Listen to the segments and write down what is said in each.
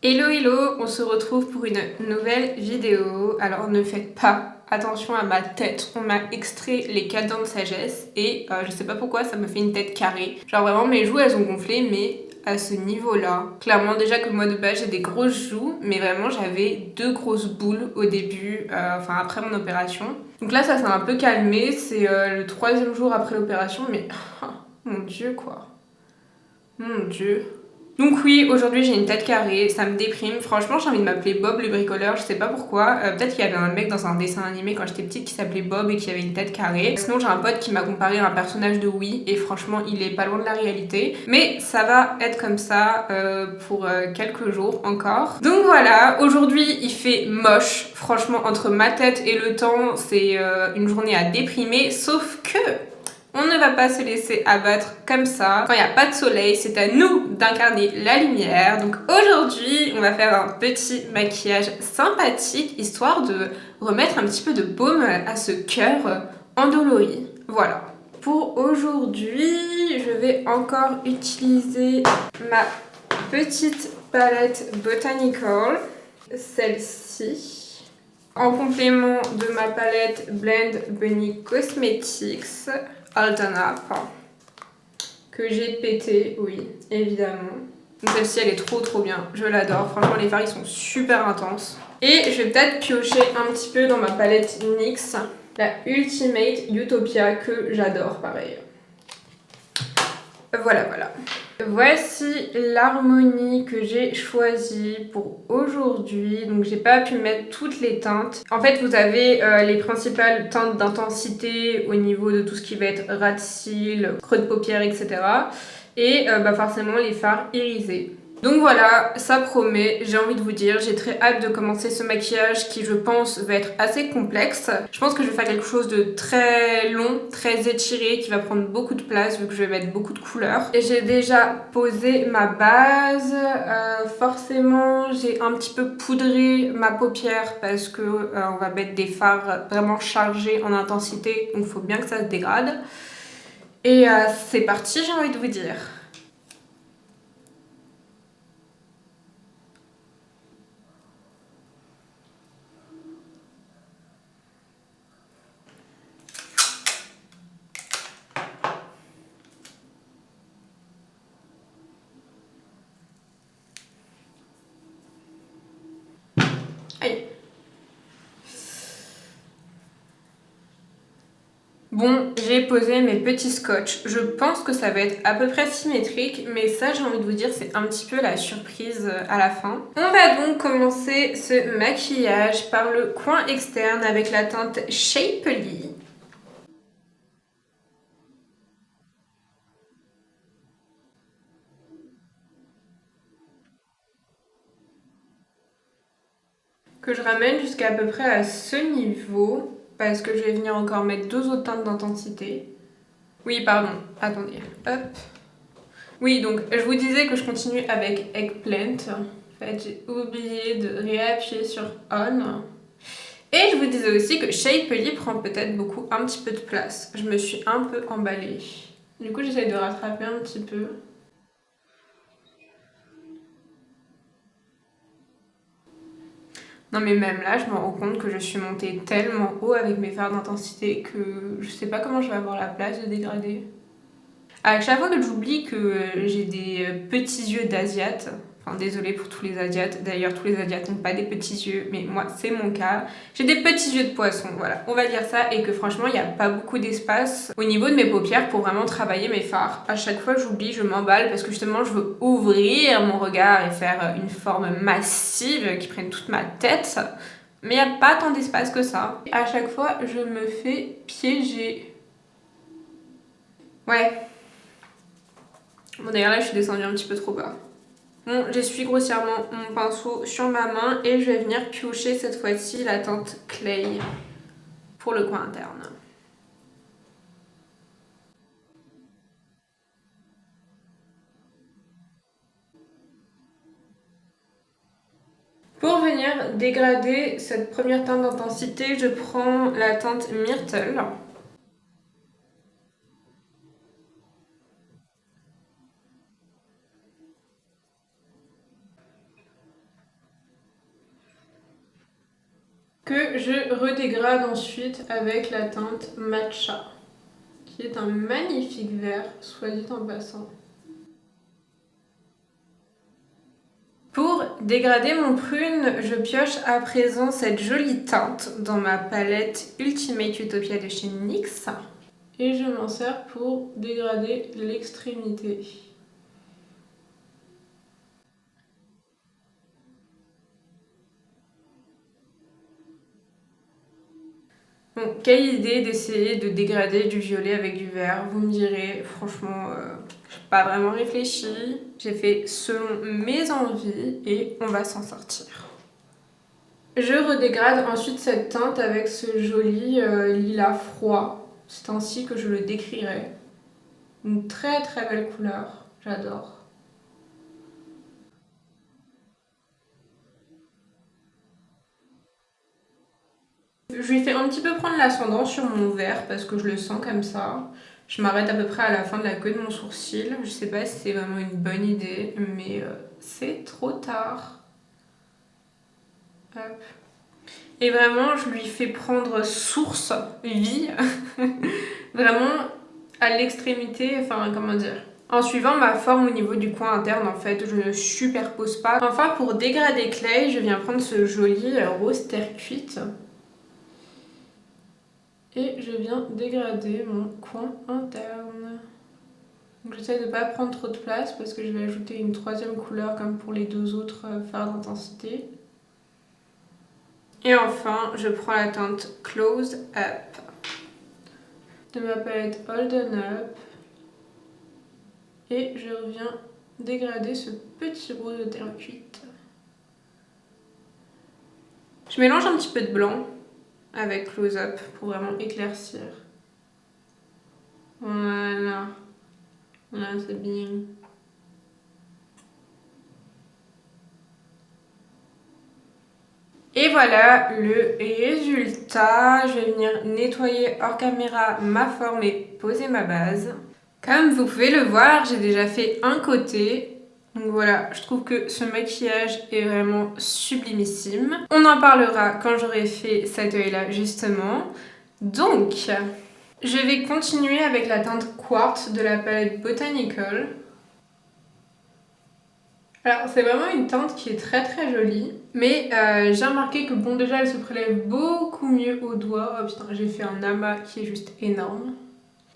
Hello hello, on se retrouve pour une nouvelle vidéo. Alors ne faites pas attention à ma tête, on m'a extrait les 4 dents de sagesse et je sais pas pourquoi ça me fait une tête carrée. Genre vraiment mes joues elles ont gonflé mais à ce niveau là. Clairement déjà que moi de base j'ai des grosses joues mais vraiment j'avais 2 grosses boules au début, enfin après mon opération. Donc là ça s'est un peu calmé, c'est le 3e jour après l'opération mais mon dieu quoi. Mon dieu. Donc oui, aujourd'hui j'ai une tête carrée, ça me déprime. Franchement, j'ai envie de m'appeler Bob le bricoleur, je sais pas pourquoi. Peut-être qu'il y avait un mec dans un dessin animé quand j'étais petite qui s'appelait Bob et qui avait une tête carrée. Sinon, j'ai un pote qui m'a comparé à un personnage de Wii et franchement, il est pas loin de la réalité. Mais ça va être comme ça pour quelques jours encore. Donc voilà, aujourd'hui il fait moche. Franchement, entre ma tête et le temps, c'est une journée à déprimer. Sauf que on ne va pas se laisser abattre comme ça. Quand il n'y a pas de soleil, c'est à nous d'incarner la lumière. Donc aujourd'hui, on va faire un petit maquillage sympathique, histoire de remettre un petit peu de baume à ce cœur endolori. Voilà. Pour aujourd'hui, je vais encore utiliser ma petite palette Botanical, celle-ci. En complément de ma palette Blend Bunny Cosmetics Altana, que j'ai pété, oui, évidemment. Donc celle-ci, elle est trop bien, je l'adore. Franchement, les fards, ils sont super intenses. Et je vais peut-être piocher un petit peu dans ma palette NYX, la Ultimate Utopia, que j'adore, pareil. Voilà. Voici l'harmonie que j'ai choisie pour aujourd'hui. Donc j'ai pas pu mettre toutes les teintes. En fait vous avez les principales teintes d'intensité au niveau de tout ce qui va être ras de cils, creux de paupières, etc. Et forcément les fards irisés. Donc voilà, ça promet, j'ai envie de vous dire, j'ai très hâte de commencer ce maquillage qui je pense va être assez complexe. Je pense que je vais faire quelque chose de très long, très étiré, qui va prendre beaucoup de place vu que je vais mettre beaucoup de couleurs. Et j'ai déjà posé ma base, forcément j'ai un petit peu poudré ma paupière parce que on va mettre des fards vraiment chargés en intensité, donc il faut bien que ça se dégrade. Et c'est parti, j'ai envie de vous dire. Aïe. Bon, j'ai posé mes petits scotch. Je pense que ça va être à peu près symétrique, mais ça, j'ai envie de vous dire, c'est un petit peu la surprise à la fin. On va donc commencer ce maquillage par le coin externe avec la teinte Shapely. Que je ramène jusqu'à peu près à ce niveau, parce que je vais venir encore mettre 2 autres teintes d'intensité. Oui, pardon, attendez, hop. Oui, donc je vous disais que je continue avec Eggplant. En fait, j'ai oublié de réappuyer sur On. Et je vous disais aussi que Shapely prend peut-être beaucoup, un petit peu de place. Je me suis un peu emballée. Du coup, j'essaie de rattraper un petit peu. Non mais même là, je me rends compte que je suis montée tellement haut avec mes fards d'intensité que je sais pas comment je vais avoir la place de dégrader. À chaque fois que j'oublie que j'ai des petits yeux d'asiate, enfin désolée pour tous les asiates, d'ailleurs tous les asiates n'ont pas des petits yeux, mais moi c'est mon cas. J'ai des petits yeux de poisson, voilà, on va dire ça, et que franchement il n'y a pas beaucoup d'espace au niveau de mes paupières pour vraiment travailler mes fards. À chaque fois j'oublie, je m'emballe parce que justement je veux ouvrir mon regard et faire une forme massive qui prenne toute ma tête, mais il n'y a pas tant d'espace que ça. À chaque fois je me fais piéger. Ouais. Bon d'ailleurs là je suis descendue un petit peu trop bas. Bon, j'essuie grossièrement mon pinceau sur ma main et je vais venir piocher cette fois-ci la teinte Clay pour le coin interne. Pour venir dégrader cette première teinte d'intensité, je prends la teinte Myrtle. que je redégrade ensuite avec la teinte Matcha, qui est un magnifique vert, soit dit en passant. Pour dégrader mon prune, je pioche à présent cette jolie teinte dans ma palette Ultimate Utopia de chez NYX. Et je m'en sers pour dégrader l'extrémité. Bon, quelle idée d'essayer de dégrader du violet avec du vert, vous me direz, franchement, j'ai pas vraiment réfléchi. J'ai fait selon mes envies et on va s'en sortir. Je redégrade ensuite cette teinte avec ce joli lilas froid. C'est ainsi que je le décrirai. Une très très belle couleur, j'adore. Je lui fais un petit peu prendre l'ascendant sur mon vert parce que je le sens comme ça. Je m'arrête à peu près à la fin de la queue de mon sourcil. Je sais pas si c'est vraiment une bonne idée, mais c'est trop tard. Hop. Et vraiment, je lui fais prendre source, vie, vraiment à l'extrémité, enfin comment dire. En suivant ma forme au niveau du coin interne, en fait, je ne superpose pas. Enfin, pour dégrader Clay, je viens prendre ce joli rose terre cuite. Et je viens dégrader mon coin interne. Donc j'essaie de ne pas prendre trop de place parce que je vais ajouter une troisième couleur comme pour les deux autres fards d'intensité. Et enfin, je prends la teinte Close Up de ma palette Holden Up. Et je reviens dégrader ce petit rose de terre cuite. Je mélange un petit peu de blanc avec Close Up pour vraiment éclaircir. Voilà. Voilà, c'est bien. Et voilà le résultat. Je vais venir nettoyer hors caméra ma forme et poser ma base. Comme vous pouvez le voir, j'ai déjà fait un côté. Donc voilà, je trouve que ce maquillage est vraiment sublimissime. On en parlera quand j'aurai fait cet œil-là justement. Donc, je vais continuer avec la teinte Quartz de la palette Botanical. Alors c'est vraiment une teinte qui est très très jolie, mais j'ai remarqué que bon déjà elle se prélève beaucoup mieux au doigt. Oh putain, j'ai fait un amas qui est juste énorme.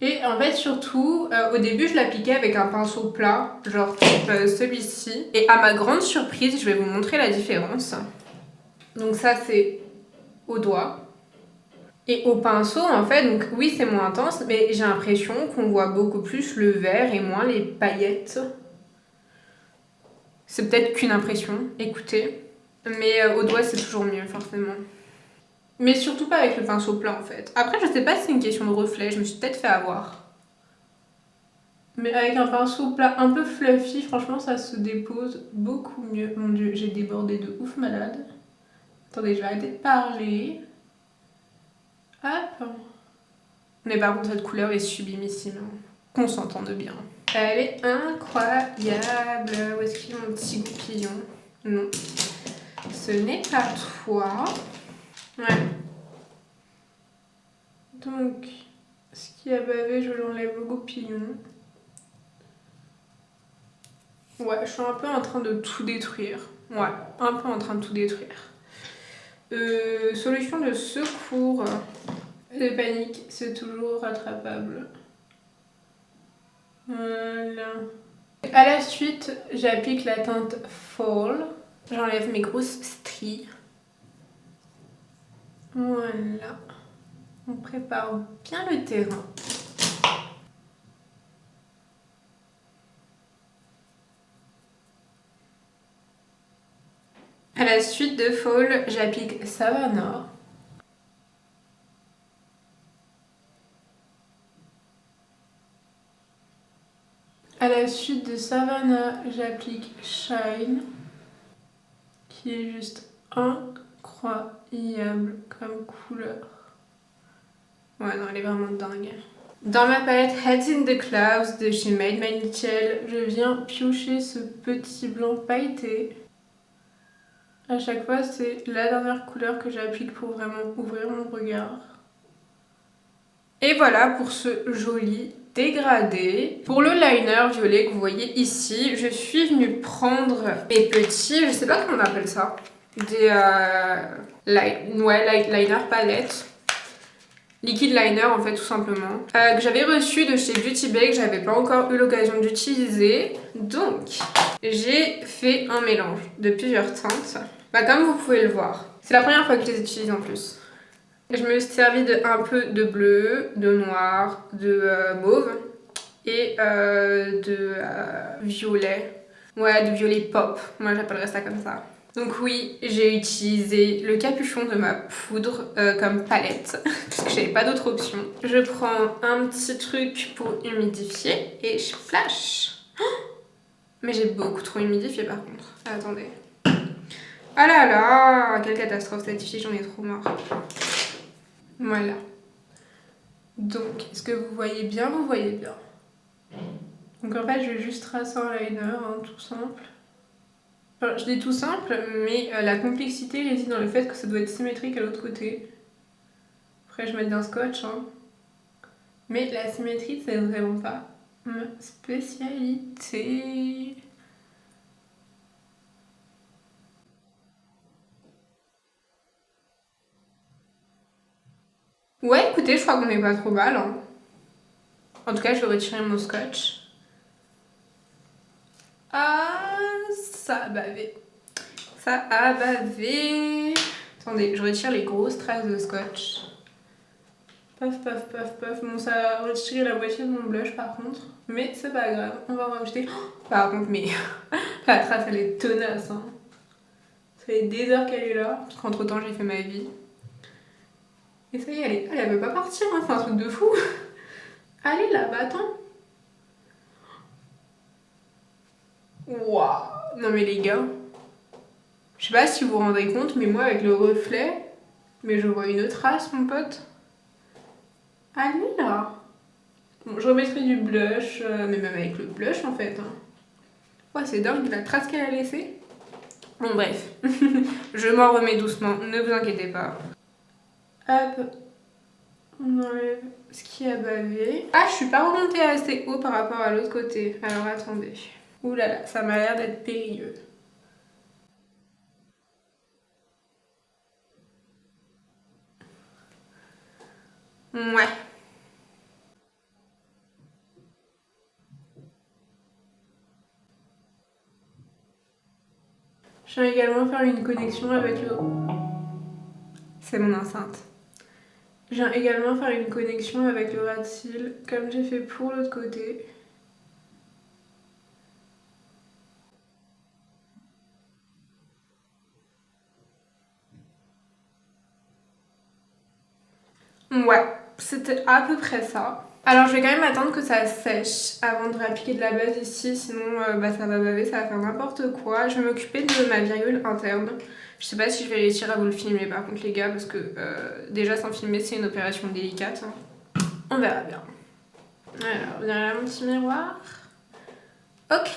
Et en fait surtout, au début je l'appliquais avec un pinceau plat, genre type celui-ci. Et à ma grande surprise, je vais vous montrer la différence. Donc ça c'est au doigt. Et au pinceau en fait, donc oui c'est moins intense, mais j'ai l'impression qu'on voit beaucoup plus le vert et moins les paillettes. C'est peut-être qu'une impression, écoutez. Mais au doigt, c'est toujours mieux, forcément. Mais surtout pas avec le pinceau plat, en fait. Après, je sais pas si c'est une question de reflet, je me suis peut-être fait avoir. Mais avec un pinceau plat un peu fluffy, franchement, ça se dépose beaucoup mieux. Mon dieu, j'ai débordé de ouf malade. Attendez, je vais arrêter de parler. Hop. Mais par contre, cette couleur est sublimissime. Qu'on s'entende bien. Elle est incroyable. Où est-ce qu'il y a mon petit goupillon? Non. Ce n'est pas toi. Ouais. Donc, ce qui a bavé, je l'enlève au goupillon. Ouais, je suis un peu en train de tout détruire. Ouais, un peu en train de tout détruire. Solution de secours. De panique, c'est toujours rattrapable. Voilà. À la suite, j'applique la teinte Fall. J'enlève mes grosses stries. Voilà. On prépare bien le terrain. À la suite de Fall, j'applique Savannah. À la suite de Savannah, j'applique Shine, qui est juste incroyable comme couleur. Ouais, non, elle est vraiment dingue. Dans ma palette Heads in the Clouds de chez Made by Mitchell, je viens piocher ce petit blanc pailleté. À chaque fois, c'est la dernière couleur que j'applique pour vraiment ouvrir mon regard. Et voilà pour ce joli dégradé. Pour le liner violet que vous voyez ici, je suis venue prendre mes petits, je sais pas comment on appelle ça, des liner palette. Liquid liner en fait tout simplement, que j'avais reçu de chez Beauty Bay, que j'avais pas encore eu l'occasion d'utiliser. Donc j'ai fait un mélange de plusieurs teintes, comme vous pouvez le voir. C'est la première fois que je les utilise en plus. Je me suis servi de un peu de bleu, de noir, de mauve et de violet. Ouais, de violet pop, moi j'appellerais ça comme ça. Donc oui, j'ai utilisé le capuchon de ma poudre comme palette, parce que j'avais pas d'autre option. Je prends un petit truc pour humidifier et je flash. Mais j'ai beaucoup trop humidifié par contre. Attendez. Ah là là, quelle catastrophe cette fille, j'en ai trop marre. Voilà. Donc, est-ce que vous voyez bien? Vous voyez bien. Donc en fait, je vais juste tracer un liner, tout simple. Enfin, je dis tout simple, mais la complexité réside dans le fait que ça doit être symétrique à l'autre côté. Après, je vais mettre d'un scotch, Mais la symétrie, c'est vraiment pas ma spécialité. Ouais, écoutez, je crois qu'on est pas trop mal. En tout cas, je vais retirer mon scotch. Ah, ça a bavé. Ça a bavé. Attendez, je retire les grosses traces de scotch. Paf, paf, paf, paf. Bon, ça a retiré la moitié de mon blush par contre. Mais c'est pas grave, on va en rajouter. Oh, par contre, mais la trace, elle est tenace. Ça fait des heures qu'elle est là. Parce qu'entre temps, j'ai fait ma vie. Et ça y est, elle veut pas partir, c'est un truc de fou. Allez là, bah attends. Waouh. Non mais les gars, je sais pas si vous vous rendez compte, mais moi avec le reflet, mais je vois une trace, mon pote. Allez là. Bon, je remettrai du blush, mais même avec le blush en fait. Ouais, c'est dingue la trace qu'elle a laissée. Bon bref, je m'en remets doucement, ne vous inquiétez pas. Hop, on enlève ce qui a bavé. Ah, je suis pas remontée assez haut par rapport à l'autre côté. Alors attendez. Ouh là là, ça m'a l'air d'être périlleux. Ouais. Je vais également faire une connexion avec le... C'est mon enceinte. Je viens également faire une connexion avec le ras de cils, comme j'ai fait pour l'autre côté. Ouais, c'était à peu près ça. Alors je vais quand même attendre que ça sèche avant de réappliquer de la base ici, sinon ça va baver, ça va faire n'importe quoi. Je vais m'occuper de ma virgule interne. Je sais pas si je vais réussir à vous le filmer par contre les gars, parce que déjà sans filmer c'est une opération délicate. On verra bien. Alors, derrière mon petit miroir. Ok.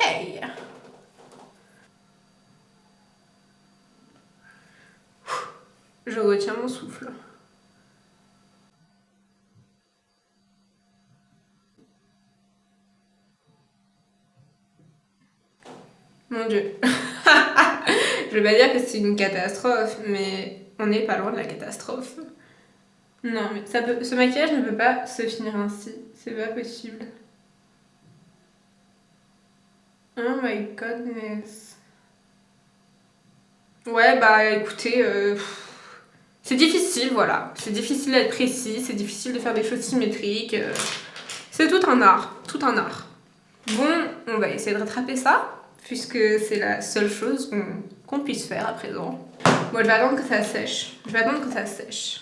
Je retiens mon souffle. Mon dieu. Je vais pas dire que c'est une catastrophe, mais on n'est pas loin de la catastrophe. Non, mais ce maquillage ne peut pas se finir ainsi. C'est pas possible. Oh my goodness. Ouais, bah écoutez, c'est difficile, voilà. C'est difficile d'être précis, c'est difficile de faire des choses symétriques. C'est tout un art, tout un art. Bon, on va essayer de rattraper ça, puisque c'est la seule chose qu'on puisse faire à présent. Bon, je vais attendre que ça sèche. Je vais attendre que ça sèche.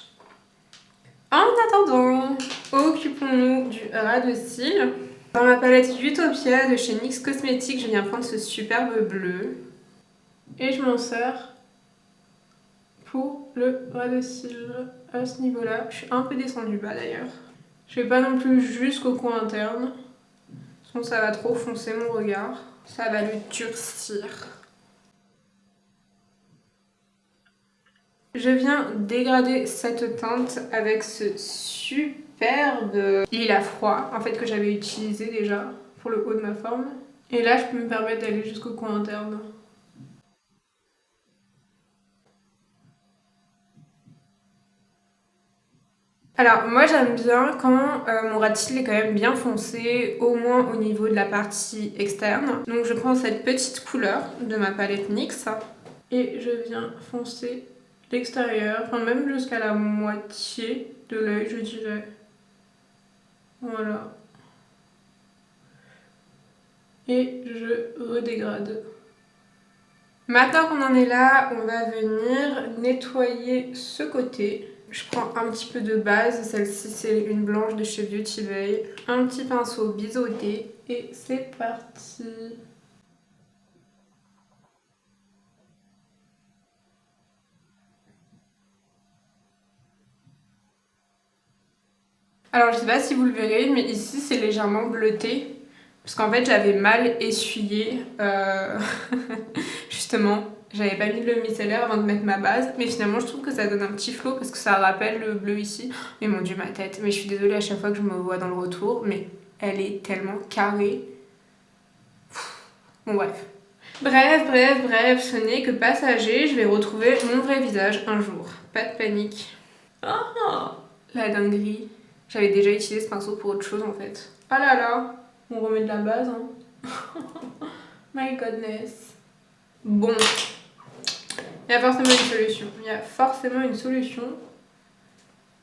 En attendant, occupons-nous du ras de cils. Dans ma palette Utopia de chez NYX Cosmetics, je viens prendre ce superbe bleu. Et je m'en sers pour le ras de cils à ce niveau-là. Je suis un peu descendue bas d'ailleurs. Je vais pas non plus jusqu'au coin interne, sinon ça va trop foncer mon regard. Ça va le durcir. Je viens dégrader cette teinte avec ce superbe lilas froid, en fait que j'avais utilisé déjà pour le haut de ma forme. Et là, je peux me permettre d'aller jusqu'au coin interne. Alors moi j'aime bien quand mon ras de cils est quand même bien foncé, au moins au niveau de la partie externe. Donc je prends cette petite couleur de ma palette NYX et je viens foncer l'extérieur, enfin même jusqu'à la moitié de l'œil je dirais. Voilà. Et je redégrade. Maintenant qu'on en est là, on va venir nettoyer ce côté. Je prends un petit peu de base, celle-ci c'est une blanche de chez Beauty Bay. Un petit pinceau biseauté et c'est parti. Alors je sais pas si vous le verrez, mais ici c'est légèrement bleuté. Parce qu'en fait j'avais mal essuyé, justement. J'avais pas mis le micellaire avant de mettre ma base, mais finalement je trouve que ça donne un petit flow parce que ça rappelle le bleu ici. Mais mon dieu ma tête, mais je suis désolée à chaque fois que je me vois dans le retour, mais elle est tellement carrée. Bon bref. Bref, ce n'est que passager, je vais retrouver mon vrai visage un jour. Pas de panique. Oh, la dinguerie. J'avais déjà utilisé ce pinceau pour autre chose en fait. Ah là là, on remet de la base hein. My goodness. Bon, il y a forcément une solution. Il y a forcément une solution.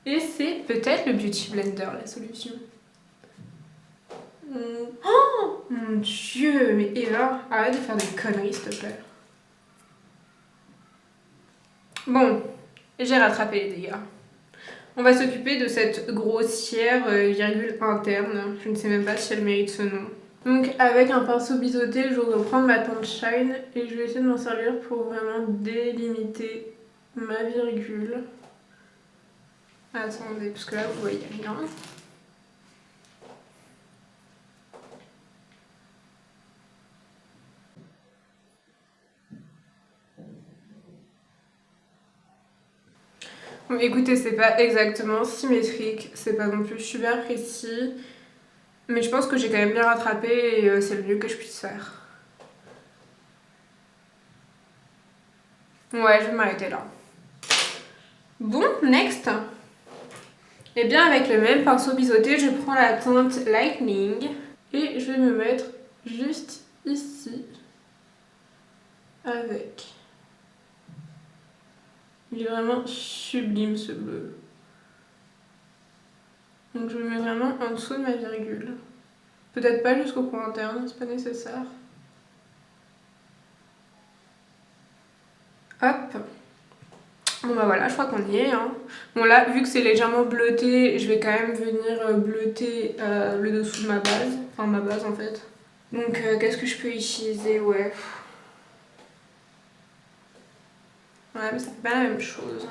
Et c'est peut-être le Beauty Blender la solution. Oh mon dieu, mais Eva, arrête de faire des conneries s'il te plaît. Bon, j'ai rattrapé les dégâts. On va s'occuper de cette grossière virgule interne. Je ne sais même pas si elle mérite ce nom. Donc avec un pinceau biseauté, je vais reprendre ma teinte Shine et je vais essayer de m'en servir pour vraiment délimiter ma virgule. Attendez, parce que là vous voyez rien. Bon, écoutez, c'est pas exactement symétrique, c'est pas non plus super précis, mais je pense que j'ai quand même bien rattrapé et c'est le mieux que je puisse faire. Ouais, je vais m'arrêter là. Bon, next. Et bien avec le même pinceau biseauté, je prends la teinte Lightning et je vais me mettre juste ici avec. Il est vraiment sublime ce bleu. Donc je le mets vraiment en dessous de ma virgule. Peut-être pas jusqu'au coin interne, c'est pas nécessaire. Hop. Bon bah voilà, je crois qu'on y est. Hein. Bon là, vu que c'est légèrement bleuté, je vais quand même venir bleuter le dessous de ma base. Enfin ma base en fait. Donc qu'est-ce que je peux utiliser? Ouais. Ouais mais ça fait pas la même chose.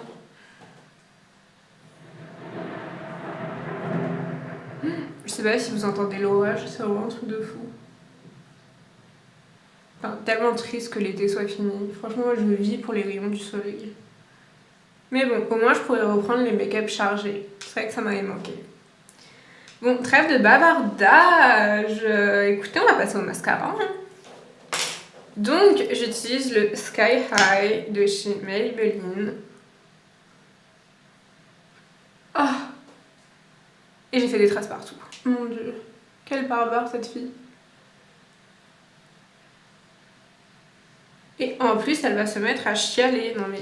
Je sais pas si vous entendez l'orage, c'est vraiment un truc de fou. Enfin, tellement triste que l'été soit fini. Franchement, moi je vis pour les rayons du soleil. Mais bon, au moins je pourrais reprendre les make-up chargés. C'est vrai que ça m'avait manqué. Bon, trêve de bavardage. Écoutez, on va passer au mascara. Hein. Donc, j'utilise le Sky High de chez Maybelline. Oh. Et j'ai fait des traces partout. Mon dieu. Quelle barbare cette fille. Et en plus, elle va se mettre à chialer. Non mais...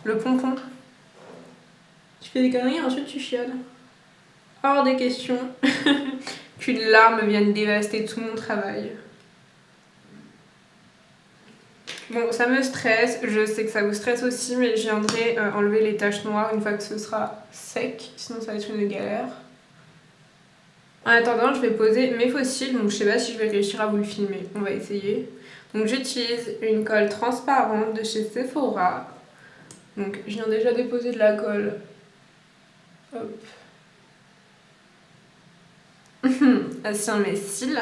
le pompon. Tu fais des conneries, ensuite tu chiales. Hors des questions qu'une larme vienne dévaster tout mon travail. Bon, ça me stresse, je sais que ça vous stresse aussi, mais je viendrai enlever les taches noires une fois que ce sera sec, sinon ça va être une galère. En attendant, je vais poser mes faux cils, donc je sais pas si je vais réussir à vous le filmer, on va essayer. Donc j'utilise une colle transparente de chez Sephora. Donc je viens déjà déposer de la colle. Hop. Sur mes cils.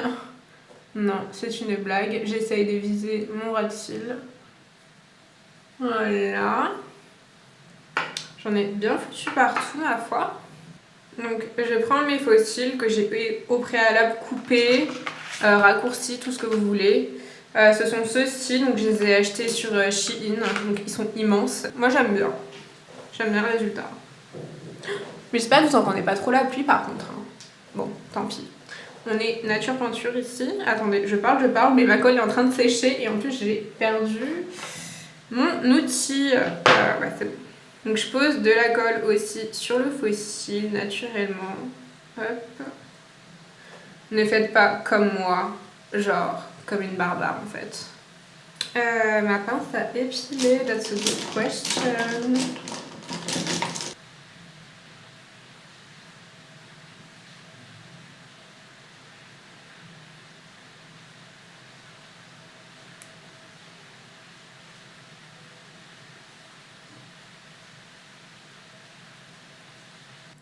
Non, c'est une blague. J'essaye de viser mon ras de cils. Voilà. J'en ai bien foutu partout, ma foi. Donc je vais prendre mes faux cils que j'ai au préalable coupés, raccourcis, tout ce que vous voulez. Ce sont ceux-ci, donc je les ai achetés sur Shein, donc ils sont immenses. Moi j'aime bien le résultat. Mais j'espère que vous entendez pas trop la pluie par contre. Hein. Bon, tant pis. On est nature peinture ici. Attendez, je parle, mais ma colle est en train de sécher et en plus j'ai perdu mon outil. Ouais, c'est bon. Donc je pose de la colle aussi sur le faux cil naturellement. Hop. Ne faites pas comme moi, genre comme une barbare en fait. Ma pince à épiler, that's a good question.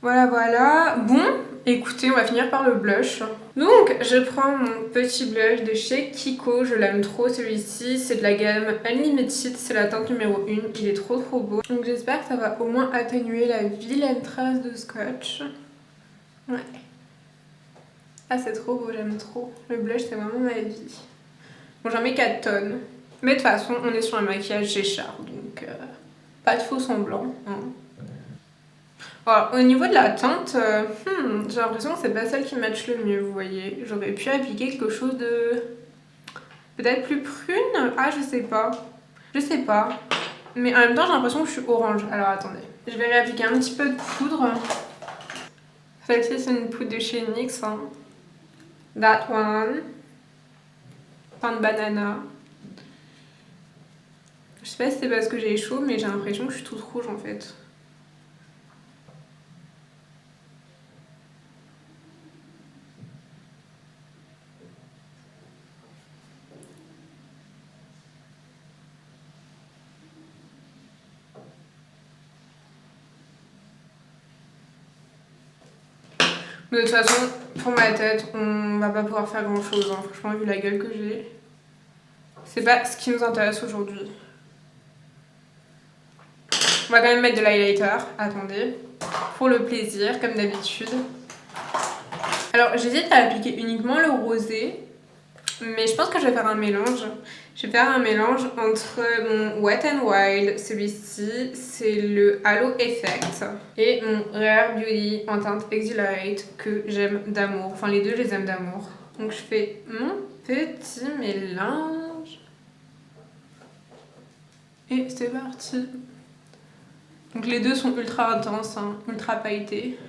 Voilà. Bon, écoutez, on va finir par le blush. Donc, je prends mon petit blush de chez Kiko. Je l'aime trop, celui-ci. C'est de la gamme Unlimited. C'est la teinte numéro 1. Il est trop beau. Donc, j'espère que ça va au moins atténuer la vilaine trace de scotch. Ouais. Ah, c'est trop beau, j'aime trop. Le blush, c'est vraiment ma vie. Bon, j'en mets 4 tonnes. Mais de toute façon, on est sur un maquillage chez Char. Donc, pas de faux semblant. Hein. Alors, au niveau de la teinte, j'ai l'impression que c'est pas celle qui match le mieux, vous voyez. J'aurais pu appliquer quelque chose de peut-être plus prune. Ah, je sais pas. Mais en même temps, j'ai l'impression que je suis orange. Alors, attendez. Je vais réappliquer un petit peu de poudre. Celle-ci, c'est une poudre de chez NYX. Hein. That one. Teinte banana. Je sais pas si c'est parce que j'ai chaud, mais j'ai l'impression que je suis toute rouge en fait. Mais de toute façon, pour ma tête, on va pas pouvoir faire grand chose. Hein. Franchement, vu la gueule que j'ai, c'est pas ce qui nous intéresse aujourd'hui. On va quand même mettre de l'highlighter. Attendez. Pour le plaisir, comme d'habitude. Alors, j'hésite à appliquer uniquement le rosé. Mais je pense que je vais faire un mélange. Je vais faire un mélange entre mon Wet n Wild, celui-ci, c'est le Halo Effect, et mon Rare Beauty en teinte Exhilarate que j'aime d'amour. Enfin, les deux, je les aime d'amour. Donc, je fais mon petit mélange. Et c'est parti. Donc, les deux sont ultra intenses, hein, ultra pailletés.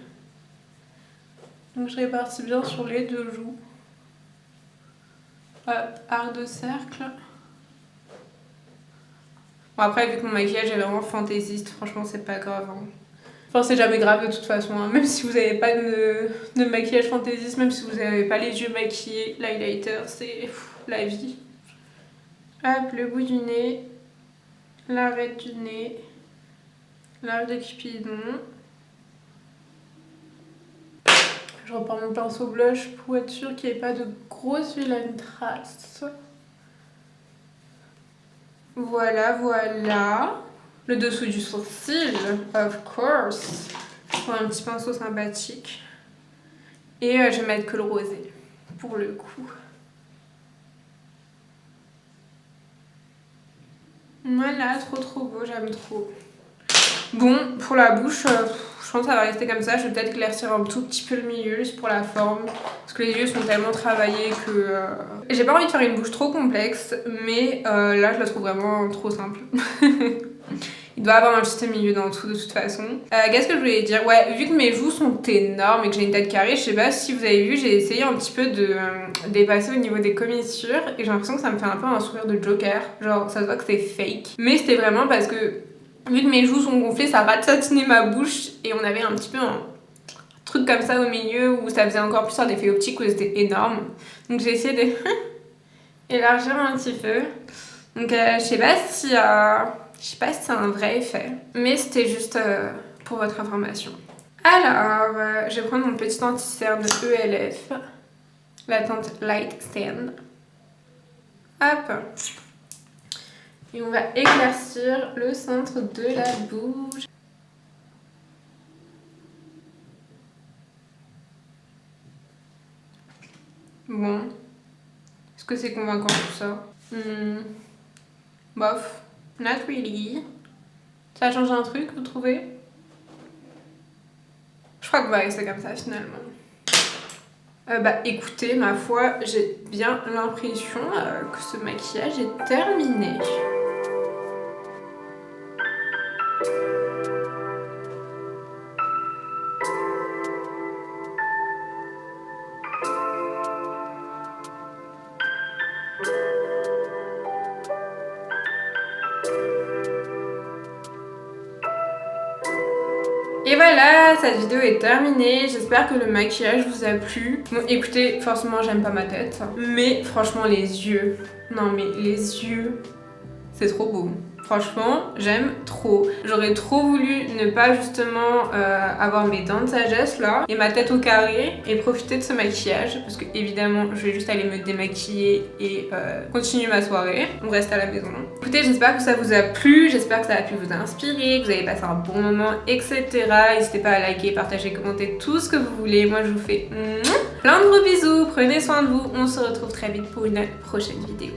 Donc, je répartis bien sur les deux joues. Hop, arc de cercle. Bon après, vu que mon maquillage est vraiment fantaisiste, franchement, c'est pas grave. Hein. Enfin, c'est jamais grave de toute façon. Hein. Même si vous n'avez pas de maquillage fantaisiste, même si vous n'avez pas les yeux maquillés, l'highlighter, c'est la vie. Hop, le bout du nez, l'arête du nez, l'arc de Cupidon. Je reprends mon pinceau blush pour être sûre qu'il n'y ait pas de grosses vilaines traces. Voilà. Le dessous du sourcil, of course. Pour un petit pinceau sympathique. Et je vais mettre que le rosé, pour le coup. Voilà, trop beau, j'aime trop. Bon, pour la bouche, je pense que ça va rester comme ça. Je vais peut-être éclaircir un tout petit peu le milieu, juste pour la forme. Parce que les yeux sont tellement travaillés que... J'ai pas envie de faire une bouche trop complexe, mais là, je la trouve vraiment trop simple. Il doit avoir un juste milieu dans tout de toute façon. Qu'est-ce que je voulais dire? Ouais, vu que mes joues sont énormes et que j'ai une tête carrée, je sais pas si vous avez vu, j'ai essayé un petit peu de dépasser au niveau des commissures et j'ai l'impression que ça me fait un peu un sourire de Joker. Genre, ça se voit que c'est fake. Mais c'était vraiment parce que, vu que mes joues sont gonflées, ça ratatinait ma bouche et on avait un petit peu un truc comme ça au milieu où ça faisait encore plus un effet optique où c'était énorme. Donc j'ai essayé de élargir un petit peu. Donc je sais pas si... Je sais pas si c'est un vrai effet, mais c'était juste pour votre information. Alors, je vais prendre mon petit anti-cerne ELF, la teinte Light Sand. Hop. Et on va éclaircir le centre de la bouche. Bon. Est-ce que c'est convaincant tout ça? Bof. Not really. Ça a changé un truc, vous trouvez? Je crois qu'on va rester comme ça finalement. Bah écoutez, ma foi, j'ai bien l'impression que ce maquillage est terminé. Et voilà, cette vidéo est terminée, j'espère que le maquillage vous a plu. Bon écoutez, forcément j'aime pas ma tête, mais franchement les yeux, non mais les yeux, c'est trop beau. Franchement, j'aime trop. J'aurais trop voulu ne pas justement avoir mes dents de sagesse là et ma tête au carré et profiter de ce maquillage parce que évidemment je vais juste aller me démaquiller et continuer ma soirée. On reste à la maison. Écoutez, j'espère que ça vous a plu, j'espère que ça a pu vous inspirer, que vous avez passé un bon moment, etc. N'hésitez pas à liker, partager, commenter tout ce que vous voulez. Moi je vous fais plein de gros bisous, prenez soin de vous. On se retrouve très vite pour une prochaine vidéo.